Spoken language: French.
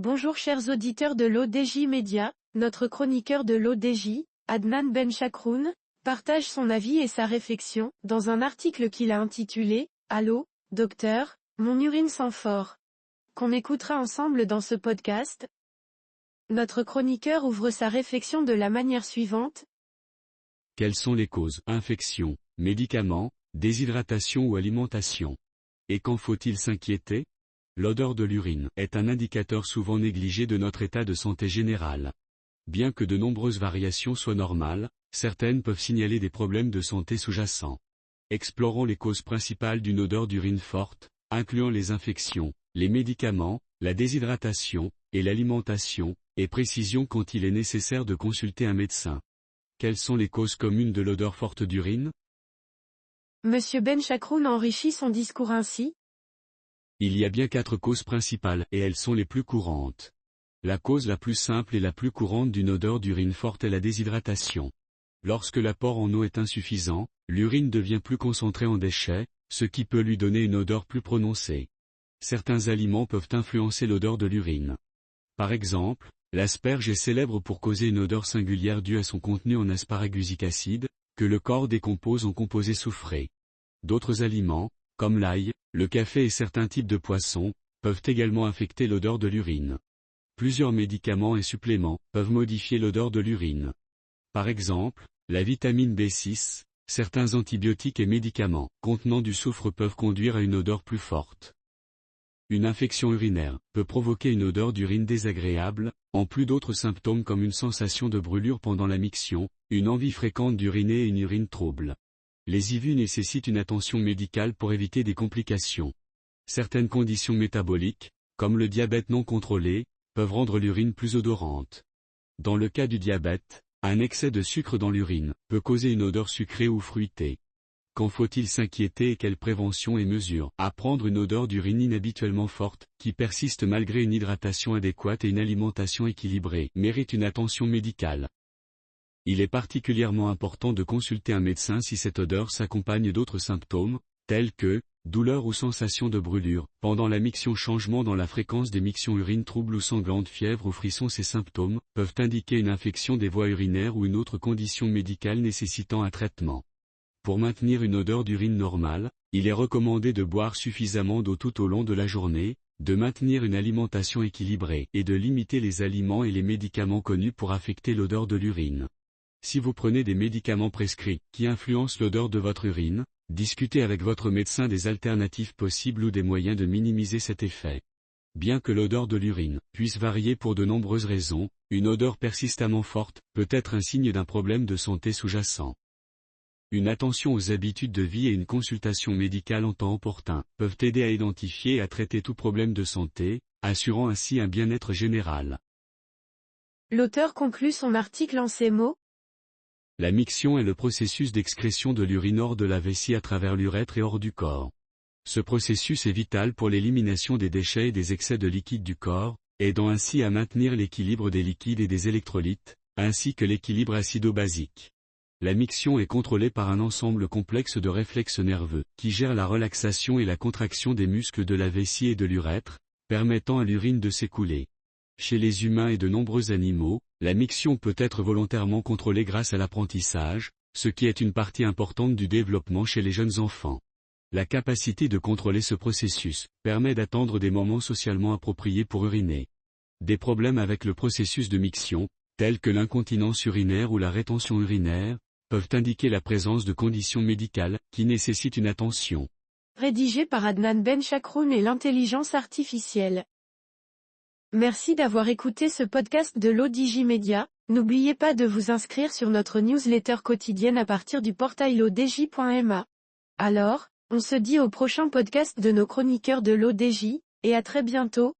Bonjour chers auditeurs de l'ODJ Média, notre chroniqueur de l'ODJ, Adnan Benchakroun, partage son avis et sa réflexion, dans un article qu'il a intitulé « Allô, docteur, mon urine sent fort », qu'on écoutera ensemble dans ce podcast. Notre chroniqueur ouvre sa réflexion de la manière suivante. Quelles sont les causes? Infection, médicaments, déshydratation ou alimentation? Et quand faut-il s'inquiéter? L'odeur de l'urine est un indicateur souvent négligé de notre état de santé général. Bien que de nombreuses variations soient normales, certaines peuvent signaler des problèmes de santé sous-jacents. Explorons les causes principales d'une odeur d'urine forte, incluant les infections, les médicaments, la déshydratation, et l'alimentation, et précision quand il est nécessaire de consulter un médecin. Quelles sont les causes communes de l'odeur forte d'urine? Monsieur Benchakroun enrichit son discours ainsi. Il y a bien 4 causes principales, et elles sont les plus courantes. La cause la plus simple et la plus courante d'une odeur d'urine forte est la déshydratation. Lorsque l'apport en eau est insuffisant, l'urine devient plus concentrée en déchets, ce qui peut lui donner une odeur plus prononcée. Certains aliments peuvent influencer l'odeur de l'urine. Par exemple, l'asperge est célèbre pour causer une odeur singulière due à son contenu en asparagusique acide, que le corps décompose en composés soufrés. D'autres aliments, comme l'ail, le café et certains types de poissons, peuvent également affecter l'odeur de l'urine. Plusieurs médicaments et suppléments peuvent modifier l'odeur de l'urine. Par exemple, la vitamine B6, certains antibiotiques et médicaments contenant du soufre peuvent conduire à une odeur plus forte. Une infection urinaire peut provoquer une odeur d'urine désagréable, en plus d'autres symptômes comme une sensation de brûlure pendant la miction, une envie fréquente d'uriner et une urine trouble. Les IVU nécessitent une attention médicale pour éviter des complications. Certaines conditions métaboliques, comme le diabète non contrôlé, peuvent rendre l'urine plus odorante. Dans le cas du diabète, un excès de sucre dans l'urine peut causer une odeur sucrée ou fruitée. Quand faut-il s'inquiéter et quelles préventions et mesures à prendre? Une odeur d'urine inhabituellement forte, qui persiste malgré une hydratation adéquate et une alimentation équilibrée, mérite une attention médicale. Il est particulièrement important de consulter un médecin si cette odeur s'accompagne d'autres symptômes, tels que douleur ou sensation de brûlure pendant la miction, changement dans la fréquence des mictions, urine trouble ou sanglante, fièvre ou frisson. Ces symptômes peuvent indiquer une infection des voies urinaires ou une autre condition médicale nécessitant un traitement. Pour maintenir une odeur d'urine normale, il est recommandé de boire suffisamment d'eau tout au long de la journée, de maintenir une alimentation équilibrée et de limiter les aliments et les médicaments connus pour affecter l'odeur de l'urine. Si vous prenez des médicaments prescrits qui influencent l'odeur de votre urine, discutez avec votre médecin des alternatives possibles ou des moyens de minimiser cet effet. Bien que l'odeur de l'urine puisse varier pour de nombreuses raisons, une odeur persistamment forte peut être un signe d'un problème de santé sous-jacent. Une attention aux habitudes de vie et une consultation médicale en temps opportun peuvent aider à identifier et à traiter tout problème de santé, assurant ainsi un bien-être général. L'auteur conclut son article en ces mots. La miction est le processus d'excrétion de l'urine hors de la vessie à travers l'urètre et hors du corps. Ce processus est vital pour l'élimination des déchets et des excès de liquide du corps, aidant ainsi à maintenir l'équilibre des liquides et des électrolytes, ainsi que l'équilibre acido-basique. La miction est contrôlée par un ensemble complexe de réflexes nerveux, qui gèrent la relaxation et la contraction des muscles de la vessie et de l'urètre, permettant à l'urine de s'écouler. Chez les humains et de nombreux animaux, la miction peut être volontairement contrôlée grâce à l'apprentissage, ce qui est une partie importante du développement chez les jeunes enfants. La capacité de contrôler ce processus permet d'attendre des moments socialement appropriés pour uriner. Des problèmes avec le processus de miction, tels que l'incontinence urinaire ou la rétention urinaire, peuvent indiquer la présence de conditions médicales qui nécessitent une attention. Rédigé par Adnan Benchakroun et l'intelligence artificielle. Merci d'avoir écouté ce podcast de l'ODJ Média. N'oubliez pas de vous inscrire sur notre newsletter quotidienne à partir du portail lodj.ma. Alors, on se dit au prochain podcast de nos chroniqueurs de l'ODJ, et à très bientôt.